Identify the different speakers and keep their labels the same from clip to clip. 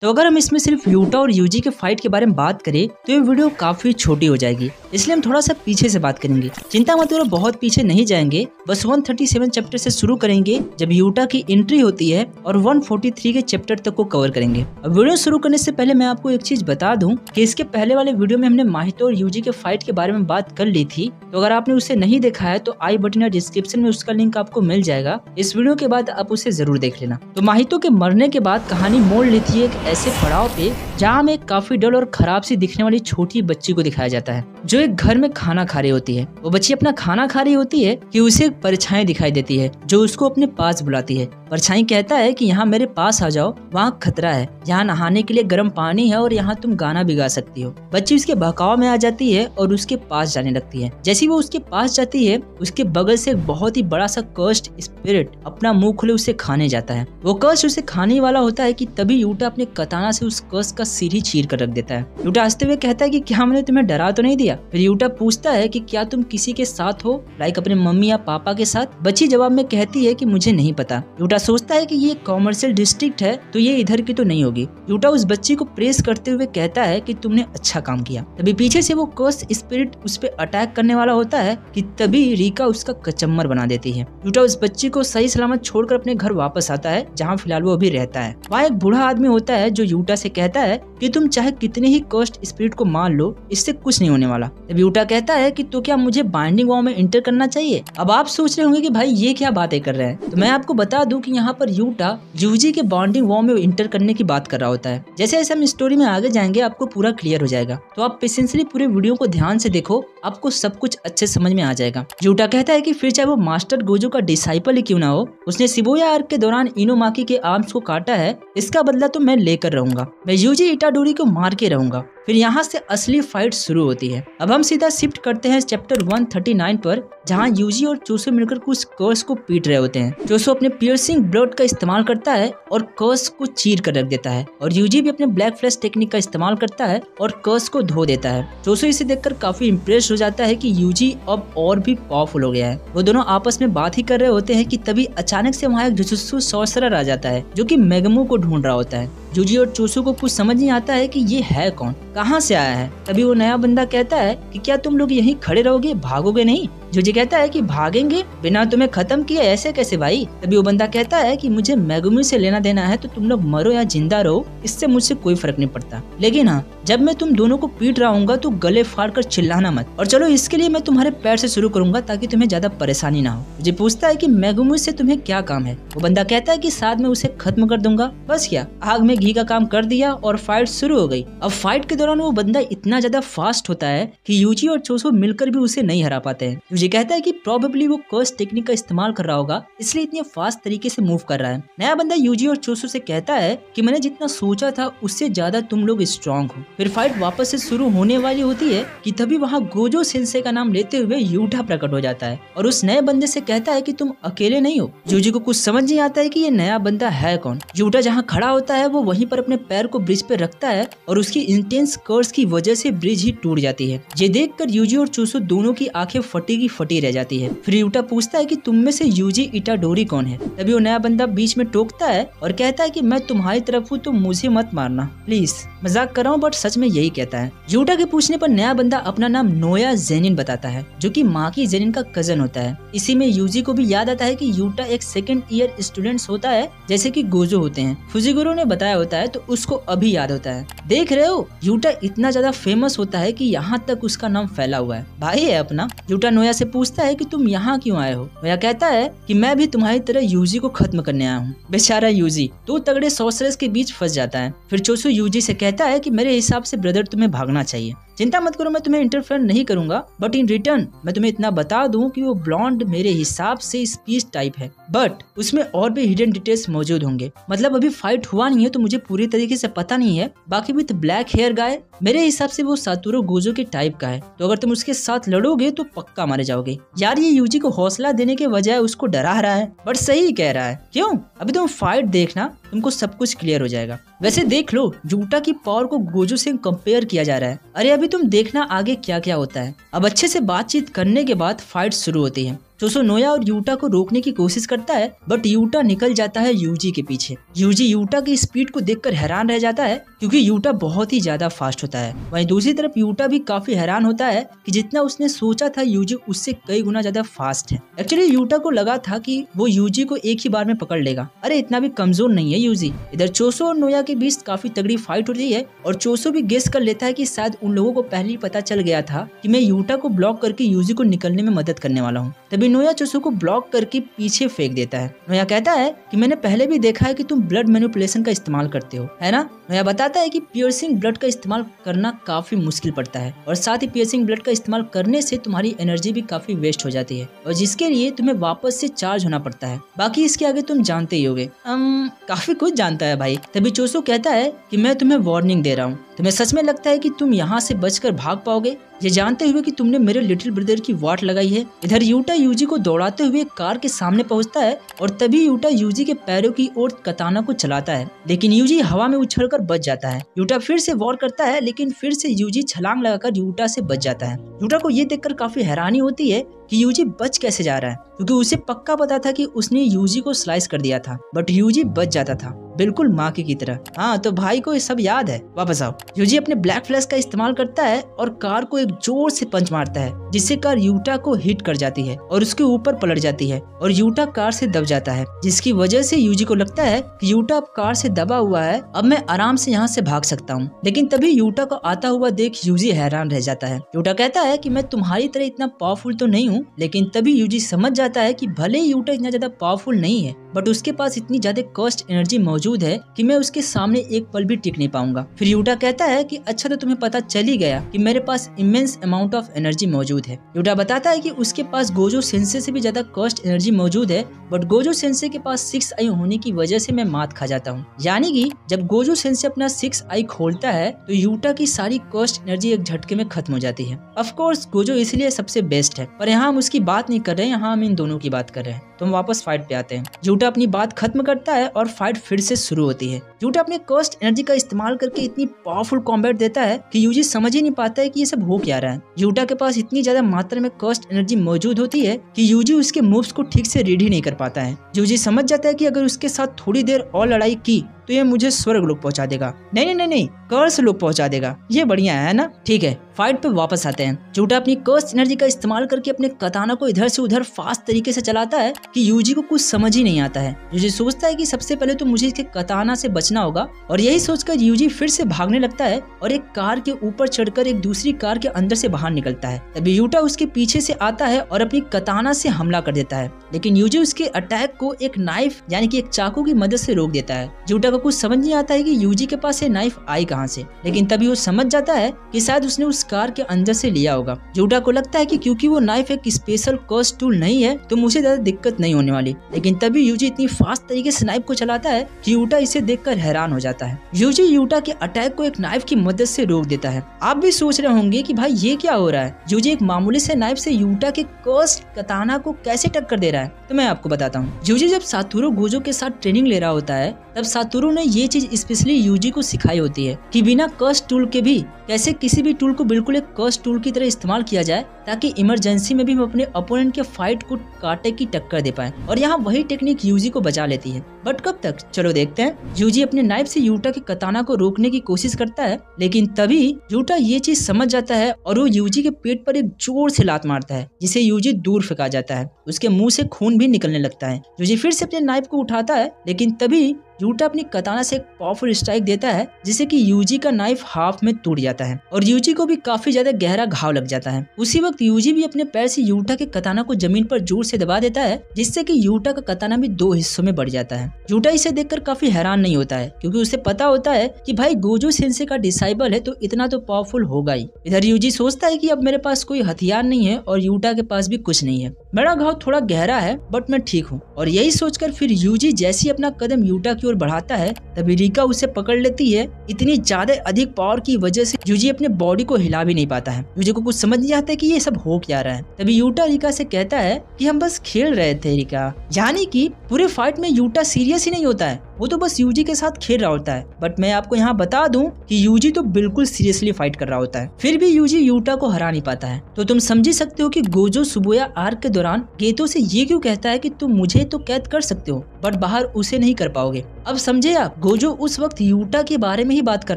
Speaker 1: तो अगर हम इसमें सिर्फ यूटा और यूजी के फाइट के बारे में बात करें तो ये वीडियो काफी छोटी हो जाएगी, इसलिए हम थोड़ा सा पीछे से बात करेंगे। चिंता मत करो, बहुत पीछे नहीं जाएंगे, बस 137 चैप्टर से शुरू करेंगे जब यूटा की एंट्री होती है और 143 के चैप्टर तक को कवर करेंगे। अब वीडियो शुरू करने से पहले मैं आपको एक चीज बता दूं कि इसके पहले वाले वीडियो में हमने माहितो और यूजी के फाइट के बारे में बात कर ली थी, तो अगर आपने उसे नहीं देखा है तो आई बटन या डिस्क्रिप्शन में उसका लिंक आपको मिल जाएगा। इस वीडियो के बाद आप उसे जरूर देख लेना। तो माहितो के मरने के बाद कहानी मोड़ लेती है एक ऐसे पड़ाव पे जहाँ में काफी डल और खराब सी दिखने वाली छोटी बच्ची को दिखाया जाता है जो एक घर में खाना खा रही होती है। वो बच्ची अपना खाना खा रही होती है कि उसे एक परछाई दिखाई देती है जो उसको अपने पास बुलाती है। परछाई कहता है कि यहाँ मेरे पास आ जाओ, वहाँ खतरा है, यहाँ नहाने के लिए गर्म पानी है और यहाँ तुम गाना भी गा सकती हो। बच्ची उसके बहकाव में आ जाती है और उसके पास जाने लगती है। जैसे वो उसके पास जाती है उसके बगल से एक बहुत ही बड़ा सा कर्स्ड स्पिरिट अपना मुंह खुले उसे खाने जाता है। वो कर्स्ट उसे खाने वाला होता है कि तभी यूटा अपने कताना से उस कर्स्ट का सिर ही चीर कर रख देता है। यूटा हंसते हुए कहता है कि क्या मैंने तुम्हें डरा तो नहीं दिया? फिर यूटा पूछता है कि क्या तुम किसी के साथ हो, लाइक अपने मम्मी या पापा के साथ? बच्ची जवाब में कहती है कि मुझे नहीं पता। यूटा सोचता है कि ये कॉमर्शियल डिस्ट्रिक्ट है तो ये इधर की तो नहीं होगी। यूटा उस बच्ची को प्रेस करते हुए कहता है कि तुमने अच्छा काम किया। तभी पीछे से वो कर्स्ट स्पिरिट उस पे अटैक करने वाला होता है कि तभी रीका उसका कचम्मर बना देती है। यूटा उस बच्ची को सही सलामत छोड़कर अपने घर वापस आता है जहाँ फिलहाल वो अभी रहता है। वहाँ एक बूढ़ा आदमी होता है जो यूटा से कहता है कि तुम चाहे कितने ही कर्स्ट स्पिरिट को मान लो, इससे कुछ नहीं होने वाला। तब यूटा कहता है कि तो क्या मुझे बाइंडिंग वॉर में इंटर करना चाहिए? अब आप सोच रहे होंगे कि भाई ये क्या बातें कर रहे हैं, तो मैं आपको बता दूं कि यहाँ पर यूटा यूजी के बॉन्डिंग वॉर में इंटर करने की बात कर रहा होता है। जैसे जैसे हम स्टोरी में आगे जाएंगे आपको पूरा क्लियर हो जाएगा, तो आप पेशेंसली पूरे वीडियो को ध्यान से देखो, आपको सब कुछ अच्छे समझ में आ जाएगा। यूटा कहता है कि फिर चाहे वो मास्टर गोजो का डिसाइपल ही क्यों ना हो, उसने शिबुया आर्क के दौरान इनोमाकी के आर्म्स को काटा है, इसका बदला तो मैं लेकर रहूंगा। मैं यूजी इटाडोरी को मार के रहूंगा। फिर यहाँ से असली फाइट शुरू होती है। अब हम सीधा शिफ्ट करते हैं चैप्टर 139 पर, जहाँ यूजी और चोसो मिलकर कुछ कर्स को पीट रहे होते हैं। चोसो अपने पियर्सिंग ब्लड का इस्तेमाल करता है और कर्स को चीर कर रख देता है, और यूजी भी अपने ब्लैक फ्लैश टेक्निक का इस्तेमाल करता है और कर्स को धो देता है। चोसो इसे देखकर काफी इम्प्रेस हो जाता है कि यूजी अब और भी पावरफुल हो गया है। वो दोनों आपस में बात ही कर रहे होते हैं कि तभी अचानक से वहाँ एक जुजुत्सु सॉर्सरर आ जाता है जो कि मेगमू को ढूंढ रहा होता है। यूजी और चोसो को कुछ समझ नहीं आता है कि ये है कौन, कहाँ से आया है। तभी वो नया बंदा कहता है कि क्या तुम लोग यहीं खड़े रहोगे, भागोगे नहीं? यूजी कहता है कि भागेंगे बिना तुम्हें खत्म किए, ऐसे कैसे भाई? तभी वो बंदा कहता है कि मुझे मेगुमी से लेना देना है, तो तुम लोग मरो या जिंदा रहो, इससे मुझसे कोई फर्क नहीं पड़ता, लेकिन हाँ जब मैं तुम दोनों को पीट रहा हूँ तो गले फाड़ कर चिल्लाना मत। और चलो इसके लिए मैं तुम्हारे पैर से शुरू करूंगा ताकि तुम्हें ज्यादा परेशानी ना हो। मुझे पूछता है कि मेगुमी से तुम्हें क्या काम है? वो बंदा कहता है कि साथ में उसे खत्म कर दूंगा। बस क्या, आग में घी का काम कर दिया और फाइट शुरू हो गई। अब फाइट के दौरान वो बंदा इतना ज्यादा फास्ट होता है कि यूजी और चोसो मिलकर भी उसे नहीं हरा पाते हैं। यूजी कहता है कि प्रोबेबली वो कर्स टेक्निक का इस्तेमाल कर रहा होगा, इसलिए इतने फास्ट तरीके से मूव कर रहा है। नया बंदा यूजी और चोसो से कहता है कि मैंने जितना सोचा था उससे ज्यादा तुम लोग स्ट्रॉन्ग हो। फिर फाइट वापस से शुरू होने वाली होती है कि तभी वहाँ गोजो सेंसे का नाम लेते हुए यूटा प्रकट हो जाता है और उस नए बंदे से कहता है कि तुम अकेले नहीं हो। यूजी को कुछ समझ नहीं आता है कि ये नया बंदा है कौन। यूटा जहाँ खड़ा होता है वो वहीं पर अपने पैर को ब्रिज पे रखता है और उसकी इंटेंस कर्स की वजह से ब्रिज ही टूट जाती है। ये देखकर यूजी और चोसो दोनों की आंखें फटी की फटी रह जाती है। फिर यूटा पूछता है कि तुम में से यूजी इटाडोरी कौन है? तभी वो नया बंदा बीच में टोकता है और कहता है कि मैं तुम्हारी तरफ हूँ तो मुझे मत मारना प्लीज। मजाक कर रहा हूँ बट सच में यही कहता है। यूटा के पूछने पर नया बंदा अपना नाम नोया जेनिन बताता है जो कि माकी जेनिन का कजन होता है। इसी में यूजी को भी याद आता है कि यूटा एक सेकंड ईयर स्टूडेंट्स होता है जैसे कि गोजो होते हैं। फुजिगुरो ने बताया होता है तो उसको अभी याद होता है। देख रहे हो, यूटा इतना ज्यादा फेमस होता है कि यहाँ तक उसका नाम फैला हुआ है, भाई है अपना। यूटा नोया से पूछता है कि तुम यहाँ क्यों आए हो? नोया कहता है कि मैं भी तुम्हारी तरह यूजी को खत्म करने आया हूँ। बेचारा यूजी दो तगड़े सॉर्सरर्स के बीच फंस जाता है। फिर चोसो यूजी से कहता है कि मेरे हिसाब से ब्रदर तुम्हें भागना चाहिए। चिंता मत करो, मैं तुम्हें इंटरफेयर नहीं करूंगा, बट इन रिटर्न मैं तुम्हें इतना बता दूं कि वो ब्लॉन्ड मेरे हिसाब से स्पीच टाइप है, बट उसमें और भी हिडन डिटेल्स मौजूद होंगे। मतलब अभी फाइट हुआ नहीं है तो मुझे पूरी तरीके से पता नहीं है। बाकी विद ब्लैक हेयर गाय मेरे हिसाब से वो सातुरो गोजो के टाइप का है, तो अगर तुम उसके साथ लड़ोगे तो पक्का मारे जाओगे। यार ये यूजी को हौसला देने के बजाय उसको डरा रहा है, बट सही कह रहा है। क्यों? अभी तुम फाइट देखना, तुमको सब कुछ क्लियर हो जाएगा। वैसे देख लो, यूटा की पावर को गोजो से कंपेयर किया जा रहा है। अरे अभी तुम देखना आगे क्या क्या होता है। अब अच्छे से बातचीत करने के बाद फाइट शुरू होती है। चोसो नोया और यूटा को रोकने की कोशिश करता है, बट यूटा निकल जाता है यूजी के पीछे। यूजी यूटा की स्पीड को देखकर हैरान रह जाता है, क्योंकि यूटा बहुत ही ज्यादा फास्ट होता है। वहीं दूसरी तरफ यूटा भी काफी हैरान होता है कि जितना उसने सोचा था यूजी उससे कई गुना ज्यादा फास्ट है। एक्चुअली यूटा को लगा था कि वो यूजी को एक ही बार में पकड़ लेगा। अरे इतना भी कमजोर नहीं है यूजी। इधर चोसो और नोया के बीच काफी तगड़ी फाइट हो रही है और चोसो भी गेस कर लेता है कि शायद उन लोगों को पहले ही पता चल गया था कि मैं यूटा को ब्लॉक करके यूजी को निकलने में मदद करने वाला हूँ। तभी नोया चोसो को ब्लॉक करके पीछे फेंक देता है। नोया कहता है कि मैंने पहले भी देखा है कि तुम ब्लड मैनिपुलेशन का इस्तेमाल करते हो, है ना। नोया बताता है कि पियर्सिंग ब्लड का इस्तेमाल करना काफी मुश्किल पड़ता है और साथ ही पियर्सिंग ब्लड का इस्तेमाल करने से तुम्हारी एनर्जी भी काफी वेस्ट हो जाती है और जिसके लिए तुम्हें वापस से चार्ज होना पड़ता है। बाकी इसके आगे तुम जानते ही होगे। काफी कुछ जानता है भाई। तभी चोसो कहता है कि मैं तुम्हें वार्निंग दे रहा हूँ। तुम्हें सच में लगता है कि तुम यहाँ से बचकर भाग पाओगे, ये जानते हुए कि तुमने मेरे लिटिल ब्रदर की वाट लगाई है। इधर यूटा यूजी को दौड़ाते हुए कार के सामने पहुंचता है और तभी यूटा यूजी के पैरों की ओर कताना को चलाता है, लेकिन यूजी हवा में उछलकर बच जाता है। यूटा फिर से वॉर करता है, लेकिन फिर से यूजी छलांग लगाकर यूटा से बच जाता है। यूटा को ये देखकर काफी हैरानी होती है कि यूजी बच कैसे जा रहा है, क्योंकि उसे पक्का पता था कि उसने यूजी को स्लाइस कर दिया था, बट यूजी बच जाता था बिल्कुल माँ की तरह। हाँ तो भाई को ये सब याद है। वापस आओ। यूजी अपने ब्लैक फ्लैश का इस्तेमाल करता है और कार को एक जोर से पंच मारता है, जिससे कार यूटा को हिट कर जाती है और उसके ऊपर पलट जाती है और यूटा कार से दब जाता है, जिसकी वजह से यूजी को लगता है कि यूटा अब कार से दबा हुआ है, अब मैं आराम से यहाँ से भाग सकता हूँ। लेकिन तभी यूटा को आता हुआ देख यूजी हैरान रह जाता है। यूटा कहता है कि मैं तुम्हारी तरह इतना पावरफुल तो नहीं हूँ, लेकिन तभी यूजी समझ जाता है कि भले ही यूटा इतना ज्यादा पावरफुल नहीं है, बट उसके पास इतनी ज्यादा कॉस्ट एनर्जी मौजूद है कि मैं उसके सामने एक पल भी टिक नहीं पाऊंगा। फिर यूटा कहता है कि अच्छा तो तुम्हें पता चल ही गया कि मेरे पास इमेंस अमाउंट ऑफ एनर्जी मौजूद है। यूटा बताता है कि उसके पास गोजो सेंसे से भी ज्यादा कॉस्ट एनर्जी मौजूद है, बट गोजो सेंसे के पास 6 आई होने की वजह से मैं मात खा जाता हूँ। यानी कि जब गोजो सेंसे अपना 6 आई खोलता है तो यूटा की सारी कॉस्ट एनर्जी एक झटके में खत्म हो जाती है। ऑफ कोर्स गोजो इसलिए सबसे बेस्ट है, पर यहाँ हम उसकी बात नहीं कर रहे हैं, यहाँ हम इन दोनों की बात कर रहे हैं। तो हम वापस फाइट पे आते हैं। यूटा अपनी बात खत्म करता है और फाइट फिर से शुरू होती है। यूटा अपने कॉस्ट एनर्जी का इस्तेमाल करके इतनी पावरफुल कॉम्बैट देता है कि यूजी समझ ही नहीं पाता है कि ये सब हो क्या रहा है। यूटा के पास इतनी ज्यादा मात्रा में कॉस्ट एनर्जी मौजूद होती है कि यूजी उसके मूव्स को ठीक से रीड ही नहीं कर पाता है। यूजी समझ जाता है कि अगर उसके साथ थोड़ी देर और लड़ाई की तो ये मुझे स्वर्ग लोक पहुंचा देगा, नहीं कर्स लोक पहुंचा देगा। ये बढ़िया है ना। ठीक है, फाइट पे वापस आते हैं। यूटा अपनी कॉस्ट एनर्जी का इस्तेमाल करके अपने कताना को इधर से उधर फास्ट तरीके से चलाता है कि यूजी को कुछ समझ ही नहीं आता है। यूजी सोचता है कि सबसे पहले तो मुझे इसके कताना से बचना होगा, और यही सोचकर यूजी फिर से भागने लगता है और एक कार के ऊपर चढ़कर एक दूसरी कार के अंदर से बाहर निकलता है। तभी यूटा उसके पीछे से आता है और अपनी कताना से हमला कर देता है, लेकिन यूजी उसके अटैक को एक नाइफ यानी कि एक चाकू की मदद से रोक देता है। यूटा को कुछ समझ नहीं आता है कि यूजी के पास ये नाइफ आई कहाँ से, लेकिन तभी वो समझ जाता है कि शायद उसने उस कार के अंदर से लिया होगा। यूटा को लगता है कि क्योंकि वो नाइफ एक स्पेशल कॉस्ट टूल नहीं है तो मुझे ज्यादा दिक्कत नहीं होने वाली, लेकिन तभी यूजी इतनी फास्ट तरीके से नाइफ को चलाता है कि यूटा इसे देखकर हैरान हो जाता है। यूजी यूटा के अटैक को एक नाइफ की मदद से रोक देता है। आप भी सोच रहे होंगे कि भाई ये क्या हो रहा है, यूजी एक मामूली से नाइफ से यूटा के कॉस्ट कताना को कैसे टक्कर दे रहा है। तो मैं आपको बताता हूँ। यूजी जब सातोरू गोजो के साथ ट्रेनिंग ले रहा होता है तब सातोरू ने ये चीज स्पेशली यूजी को सिखाई होती है कि बिना कर्स टूल के भी कैसे किसी भी टूल को बिल्कुल एक कर्स टूल की तरह इस्तेमाल किया जाए, ताकि इमरजेंसी में भी हम अपने अपोनेंट के फाइट को कांटे की टक्कर दे पाए। और यहाँ वही टेक्निक यूजी को बचा लेती है, बट कब तक, चलो देखते हैं। यूजी अपने नाइफ से यूटा के कताना को रोकने की कोशिश करता है, लेकिन तभी यूटा ये चीज समझ जाता है और वो यूजी के पेट पर एक जोर से लात मारता है, जिसे यूजी दूर फेंका जाता है। उसके मुंह से खून भी निकलने लगता है। यूजी फिर से अपने नाइफ को उठाता है, लेकिन तभी यूटा अपनी कताना से एक पावरफुल स्ट्राइक देता है, जिससे कि यूजी का नाइफ हाफ में टूट जाता है और यूजी को भी काफी ज्यादा गहरा घाव लग जाता है। उसी वक्त यूजी भी अपने पैर से यूटा के कताना को जमीन पर जोर से दबा देता है, जिससे कि यूटा का कताना भी 2 हिस्सों में बढ़ जाता है। यूटा इसे देखकर काफी हैरान नहीं होता है, क्योंकि उसे पता होता है कि भाई गोजो सेंसे का डिसाइबल है तो इतना तो पावरफुल होगा ही। इधर यूजी सोचता है कि अब मेरे पास कोई हथियार नहीं है और यूटा के पास भी कुछ नहीं है। मेरा घाव थोड़ा गहरा है बट मैं ठीक हूँ। और यही सोचकर फिर यूजी जैसे ही अपना कदम यूटा की ओर बढ़ाता है तभी रिका उसे पकड़ लेती है। इतनी ज्यादा अधिक पावर की वजह से यूजी अपने बॉडी को हिला भी नहीं पाता है। यूजी को कुछ समझ नहीं आता कि ये सब हो क्या रहा है। तभी यूटा रिका से कहता है कि हम बस खेल रहे थे रिका। यानी कि पूरे फाइट में यूटा सीरियस ही नहीं होता है, वो तो बस यूजी के साथ खेल रहा होता है। बट मैं आपको यहाँ बता दूं कि यूजी तो बिल्कुल सीरियसली फाइट कर रहा होता है, फिर भी यूजी यूटा को हरा नहीं पाता है। तो तुम समझ ही सकते हो कि गोजो सुबोया आर्क के दौरान गेतो से ये क्यों कहता है कि तुम मुझे तो कैद कर सकते हो बट बाहर उसे नहीं कर पाओगे। अब समझे आप, गोजो उस वक्त यूटा के बारे में ही बात कर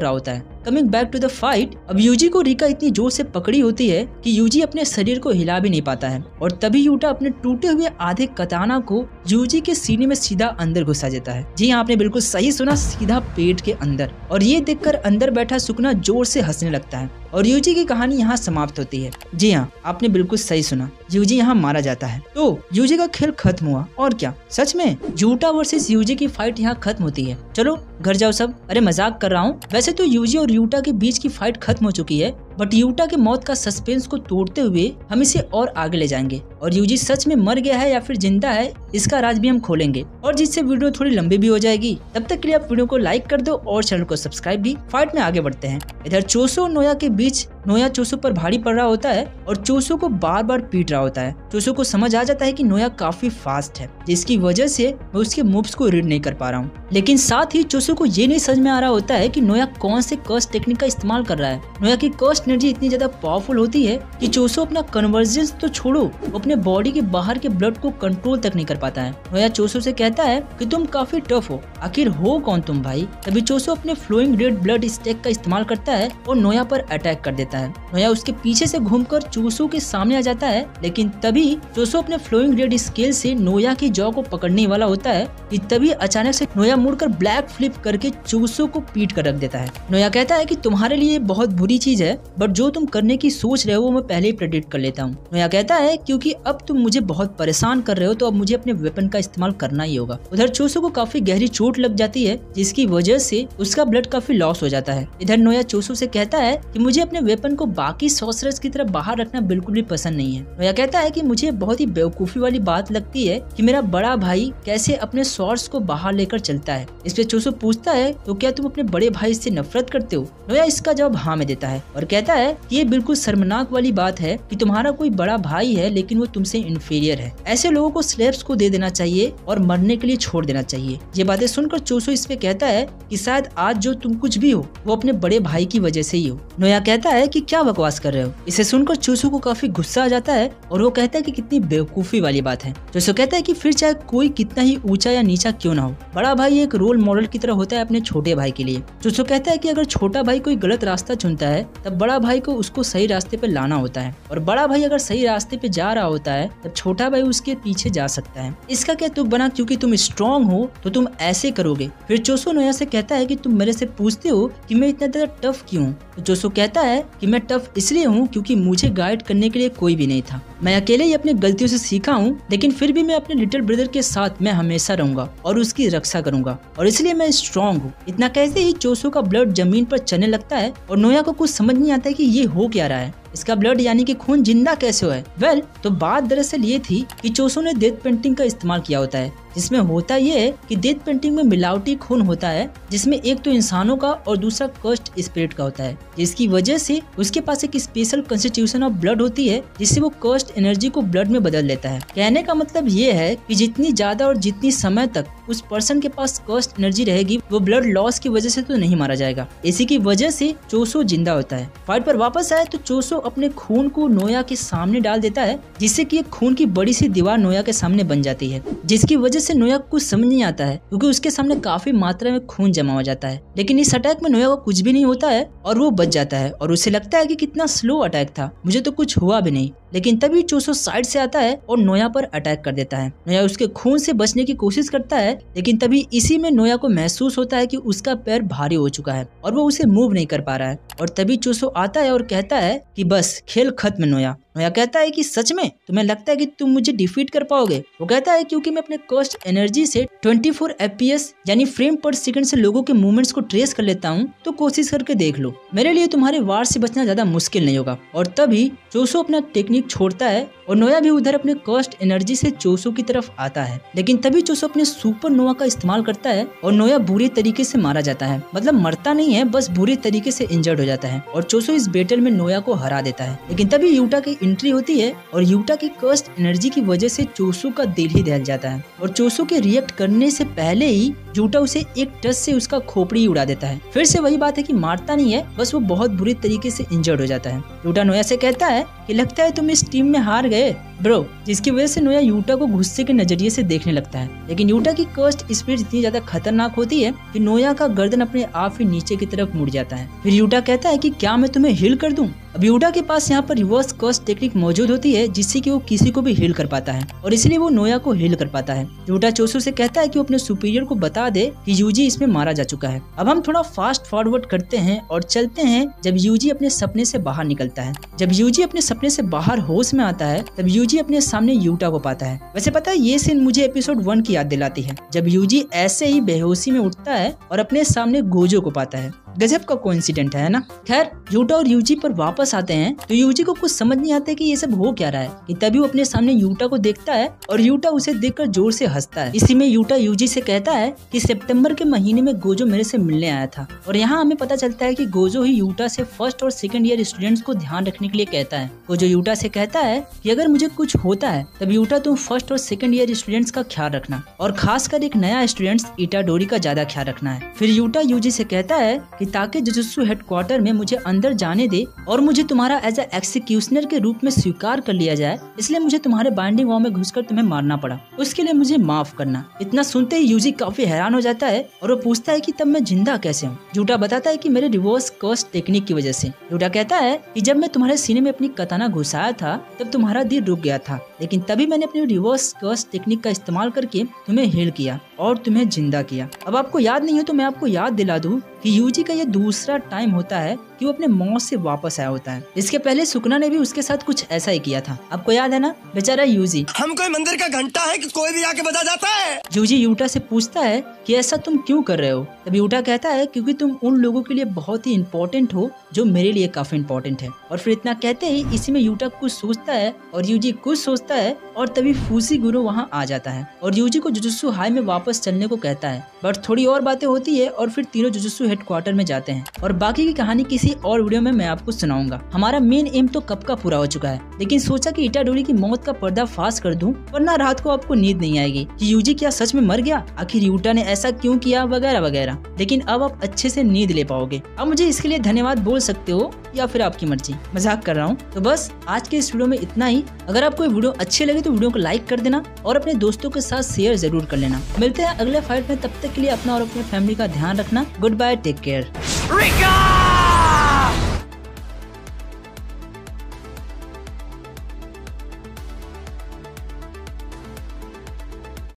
Speaker 1: रहा होता है। Coming back to the fight, अब यूजी को रिका इतनी जोर से पकड़ी होती है कि यूजी अपने शरीर को हिला भी नहीं पाता है और तभी यूटा अपने टूटे हुए आधे कताना को यूजी के सीने में सीधा अंदर घुसा देता है। जी हाँ, आपने बिल्कुल सही सुना, सीधा पेट के अंदर। और ये देखकर अंदर बैठा सुकना जोर से हंसने लगता है और यूजी की कहानी यहाँ समाप्त होती है। जी हाँ, आपने बिल्कुल सही सुना, यूजी यहाँ मारा जाता है। तो यूजी का खेल खत्म हुआ और क्या, सच में यूटा वर्सेस यूजी की फाइट यहाँ खत्म होती है। चलो घर जाओ सब। अरे मजाक कर रहा हूँ। वैसे तो यूजी और यूटा के बीच की फाइट खत्म हो चुकी है, बट यूटा के मौत का सस्पेंस को तोड़ते हुए हम इसे और आगे ले जाएंगे और यूजी सच में मर गया है या फिर जिंदा है, इसका राज भी हम खोलेंगे और जिससे वीडियो थोड़ी लंबी भी हो जाएगी। तब तक के लिए आप वीडियो को लाइक कर दो और चैनल को सब्सक्राइब भी। फाइट में आगे बढ़ते हैं। इधर चोसो और नोया के बीच नोया चोसो पर भारी पड़ रहा होता है और चोसो को बार बार पीट रहा होता है। चोसो को समझ आ जाता है कि नोया काफी फास्ट है, जिसकी वजह से मैं उसके मूव्स को रीड नहीं कर पा रहा हूँ। लेकिन साथ ही चोसो को ये नहीं समझ में आ रहा होता है कि नोया कौन से कर्स टेक्निक का इस्तेमाल कर रहा है। नोया की कर्स एनर्जी इतनी ज्यादा पावरफुल होती है कि चोसो अपना कन्वर्जेंस तो छोड़ो, वो अपने बॉडी के बाहर के ब्लड को कंट्रोल तक नहीं कर पाता है। नोया चोसो से कहता है कि तुम काफी टफ हो, आखिर हो कौन तुम भाई। तभी चोसो अपने फ्लोइंग रेड ब्लड स्टैक का इस्तेमाल करता है और नोया पर अटैक कर देता है। नोया उसके पीछे से घूमकर चोसो के सामने आ जाता है, लेकिन तभी चोसो अपने फ्लोइंग रेड स्केल से नोया की जॉ को पकड़ने वाला होता है कि तभी अचानक से नोया मुड़कर ब्लैक फ्लिप करके चोसो को पीट कर रख देता है। नोया कहता है कि तुम्हारे लिए बहुत बुरी चीज है, बट जो तुम करने की सोच रहे हो वो मैं पहले ही प्रेडिक्ट कर लेता हूँ। नोया कहता है क्योंकि अब तुम मुझे बहुत परेशान कर रहे हो तो अब मुझे अपने वेपन का इस्तेमाल करना ही होगा। उधर चोसो को काफी गहरी चोट लग जाती है, जिसकी वजह से उसका ब्लड काफी लॉस हो जाता है। इधर नोया चोसो से कहता है कि मुझे अपने वेपन को बाकी सॉर्सरर्स की तरह बाहर रखना बिल्कुल भी पसंद नहीं है। नोया कहता है कि मुझे बहुत ही बेवकूफी वाली बात लगती है कि मेरा बड़ा भाई कैसे अपने सॉर्ड्स को बाहर लेकर चलता है। इस पे चोसो पूछता है तो क्या तुम अपने बड़े भाई से नफरत करते हो। नोया इसका जवाब हाँ में देता है और कहता है कि ये बिल्कुल शर्मनाक वाली बात है कि तुम्हारा कोई बड़ा भाई है लेकिन वो तुमसे इन्फीरियर है। ऐसे लोगों को स्लेव्स को दे देना चाहिए और मरने के लिए छोड़ देना चाहिए। ये बातें सुनकर चोसो इस पे कहता है कि शायद आज जो तुम कुछ भी हो वो अपने बड़े भाई की वजह से ही हो। नोया कहता है कि क्या बकवास कर रहे हो। इसे सुनकर चोसो को काफी गुस्सा आ जाता है और वो कहता है कि कितनी बेवकूफी वाली बात है। चोसो कहता है कि फिर चाहे कोई कितना ही ऊंचा या नीचा क्यों ना हो, बड़ा भाई एक रोल मॉडल की तरह होता है अपने छोटे भाई के लिए। चोसो कहता है कि अगर छोटा भाई कोई गलत रास्ता चुनता है तब बड़ा भाई को उसको सही रास्ते पे लाना होता है और बड़ा भाई अगर सही रास्ते पे जा रहा होता है तब छोटा भाई उसके पीछे जा सकता है। इसका क्या तुक बना क्योंकि तुम स्ट्रॉन्ग हो तो तुम ऐसे करोगे। फिर चोसो नोया से कहता है कि तुम मेरे से पूछते हो कि मैं इतना ज्यादा टफ क्यों हूँ। तो चोसो कहता है कि मैं टफ इसलिए हूँ क्योंकि मुझे गाइड करने के लिए कोई भी नहीं था। मैं अकेले ही अपनी गलतियों से सीखा हूँ, लेकिन फिर भी मैं अपने लिटिल ब्रदर के साथ मैं हमेशा रहूंगा और उसकी रक्षा करूंगा और इसलिए मैं स्ट्रॉन्ग हूँ। इतना कहते ही चोसो का ब्लड जमीन पर चलने लगता है और नोया को कुछ समझ नहीं आता कि ये हो क्या रहा है। इसका ब्लड यानी कि खून जिंदा कैसे हुआ है। वेल, तो बात दरअसल ये थी कि चोसो ने डेथ पेंटिंग का इस्तेमाल किया होता है, जिसमें होता ये है कि डेथ पेंटिंग में मिलावटी खून होता है, जिसमें एक तो इंसानों का और दूसरा कर्स्ड स्पिरिट का होता है, जिसकी वजह से उसके पास एक स्पेशल कंस्टिट्यूशन ऑफ ब्लड होती है, जिससे वो कर्स्ड एनर्जी को ब्लड में बदल लेता है। कहने का मतलब ये है कि जितनी ज्यादा और जितनी समय तक उस पर्सन के पास कर्स्ड एनर्जी रहेगी वो ब्लड लॉस की वजह से तो नहीं मारा जाएगा। इसी की वजह से चोसो जिंदा होता है। फाइट पर वापस आए तो चोसो अपने खून को नोया के सामने डाल देता है, जिससे कि एक खून की बड़ी सी दीवार नोया के सामने बन जाती है, जिसकी वजह से नोया को कुछ समझ नहीं आता है क्योंकि उसके सामने काफी मात्रा में खून जमा हो जाता है। लेकिन इस अटैक में नोया को कुछ भी नहीं होता है और वो बच जाता है और उसे लगता है कि कितना स्लो अटैक था, मुझे तो कुछ हुआ भी नहीं। लेकिन तभी चोसो साइड से आता है और नोया पर अटैक कर देता है। नोया उसके खून से बचने की कोशिश करता है, लेकिन तभी इसी में नोया को महसूस होता है कि उसका पैर भारी हो चुका है और वो उसे मूव नहीं कर पा रहा है। और तभी चोसो आता है और कहता है कि बस खेल खत्म नोया। नोया कहता है कि सच में तुम्हें लगता है कि तुम मुझे डिफीट कर पाओगे। वो कहता है क्योंकि मैं अपने कर्स्ड एनर्जी से 24 FPS यानी फ्रेम पर सेकंड से लोगों के मूवमेंट्स को ट्रेस कर लेता हूँ, तो कोशिश करके देख लो, मेरे लिए तुम्हारे वार से बचना ज्यादा मुश्किल नहीं होगा। और तभी चोसो अपना टेक्निक टेक्निक छोड़ता है और नोया भी उधर अपने कर्स्ट एनर्जी से चोसो की तरफ आता है। लेकिन तभी चोसो अपने सुपर नोवा का इस्तेमाल करता है और नोया बुरी तरीके से मारा जाता है। मतलब मरता नहीं है, बस बुरी तरीके से इंजर्ड हो जाता है और चोसो इस बैटल में नोया को हरा देता है। लेकिन तभी यूटा की एंट्री होती है और यूटा की कर्स्ट एनर्जी की वजह से चोसो का दिल ही दहल जाता है और चोसो के रिएक्ट करने से पहले ही यूटा उसे एक टच से उसका खोपड़ी उड़ा देता है। फिर से वही बात है कि मारता नहीं है, बस वो बहुत बुरी तरीके से इंजर्ड हो जाता है। यूटा नोया से कहता है कि लगता है तुम इस टीम में हार गए ब्रो, जिसकी वजह से नोया यूटा को गुस्से के नजरिए से देखने लगता है। लेकिन यूटा की कर्स्ट स्पिरिट इतनी ज्यादा खतरनाक होती है कि नोया का गर्दन अपने आप ही नीचे की तरफ मुड़ जाता है। फिर यूटा कहता है कि क्या मैं तुम्हें हील कर दूं? अब यूटा के पास यहाँ पर रिवर्स कर्स्ट टेक्निक मौजूद होती है जिससे कि वो किसी को भी हील कर पाता है और इसलिए वो नोया को हील कर पाता है। यूटा चोसो से कहता है कि वो अपने सुपीरियर को बता दे कि यूजी इसमें मारा जा चुका है। अब हम थोड़ा फास्ट फॉरवर्ड करते हैं और चलते हैं जब यूजी अपने सपने से बाहर निकलता है। जब यूजी अपने सपने से बाहर होश में आता है तब यूजी अपने सामने यूटा को पाता है। वैसे पता है ये सीन मुझे एपिसोड 1 की याद दिलाती है, जब यूजी ऐसे ही बेहोशी में उठता है और अपने सामने गोजो को पाता है। गजब का कोइंसिडेंट है ना। खैर यूटा और यूजी पर वापस आते हैं तो यूजी को कुछ समझ नहीं आता कि ये सब हो क्या रहा है कि तभी वो अपने सामने यूटा को देखता है और यूटा उसे देखकर जोर से हंसता है। इसी में यूटा यूजी से कहता है कि सितंबर के महीने में गोजो मेरे से मिलने आया था और यहाँ हमें पता चलता है कि गोजो ही यूटा से फर्स्ट और सेकंड ईयर स्टूडेंट्स को ध्यान रखने के लिए कहता है। गोजो यूटा से कहता है कि अगर मुझे कुछ होता है तब यूटा तुम फर्स्ट और सेकंड ईयर स्टूडेंट्स का ख्याल रखना और खासकर एक नया स्टूडेंट्स इटाडोरी का ज्यादा ख्याल रखना है। फिर यूटा यूजी से कहता है कि ताकि जुजुत्सु हेडक्वार्टर में मुझे अंदर जाने दे और मुझे तुम्हारा एज ए एक्सिक्यूशनर के रूप में स्वीकार कर लिया जाए, इसलिए मुझे तुम्हारे बाइंडिंग वॉल में घुसकर तुम्हें मारना पड़ा, उसके लिए मुझे माफ करना। इतना सुनते ही यूजी काफी हैरान हो जाता है और वो पूछता है कि तब मैं जिंदा कैसे हूँ। यूटा बताता है कि मेरे रिवर्स कर्स्ट टेक्निक की वजह से। यूटा कहता है कि जब मैं तुम्हारे सीने में अपनी कताना घुसाया था तब तुम्हारा दिल रुक गया था, लेकिन तभी मैंने अपनी रिवर्स कर्स्ट टेक्निक का इस्तेमाल करके तुम्हें हील किया और तुम्हें जिंदा किया। अब आपको याद नहीं हो तो मैं आपको याद दिला दूं कि यूजी का ये दूसरा टाइम होता है कि वो अपने मौत से वापस आया होता है। इसके पहले सुकना ने भी उसके साथ कुछ ऐसा ही किया था, आपको याद है ना। बेचारा यूजी,
Speaker 2: हम कोई मंदिर का घंटा है कि कोई भी आके बजा जाता है।
Speaker 1: यूजी यूटा से पूछता है कि ऐसा तुम क्यों कर रहे हो। तब यूटा कहता है क्योंकि तुम उन लोगों के लिए बहुत ही इम्पोर्टेंट हो जो मेरे लिए काफी इम्पोर्टेंट है। और फिर इतना कहते ही इसी में यूटा कुछ सोचता है और यूजी कुछ सोचता है और तभी फुशीगुरो वहाँ आ जाता है और यूजी को जुजुत्सु हाई में वापस चलने को कहता है। बट थोड़ी और बातें होती है और फिर तीनों जुजुत्सु हेडक्वार्टर में जाते हैं और बाकी की कहानी किसी और वीडियो में मैं आपको सुनाऊंगा। हमारा मेन एम तो कब का पूरा हो चुका है, लेकिन सोचा कि इटाडोरी की मौत का पर्दाफाश कर दूं, वरना रात को आपको नींद नहीं आएगी कि यूजी क्या सच में मर गया, आखिर यूटा ने ऐसा क्यों किया, वगैरह वगैरह। लेकिन अब आप अच्छे से नींद ले पाओगे। अब मुझे इसके लिए धन्यवाद बोल सकते हो या फिर आपकी मर्जी, मजाक कर रहा हूँ। तो बस आज के इस वीडियो में इतना ही। अगर आपको वीडियो अच्छे लगे तो वीडियो को लाइक कर देना और अपने दोस्तों के साथ शेयर जरूर कर लेना। मिलते हैं अगले फाइट में, तब तक के लिए अपना और अपने फैमिली का ध्यान रखना। Good bye, take care.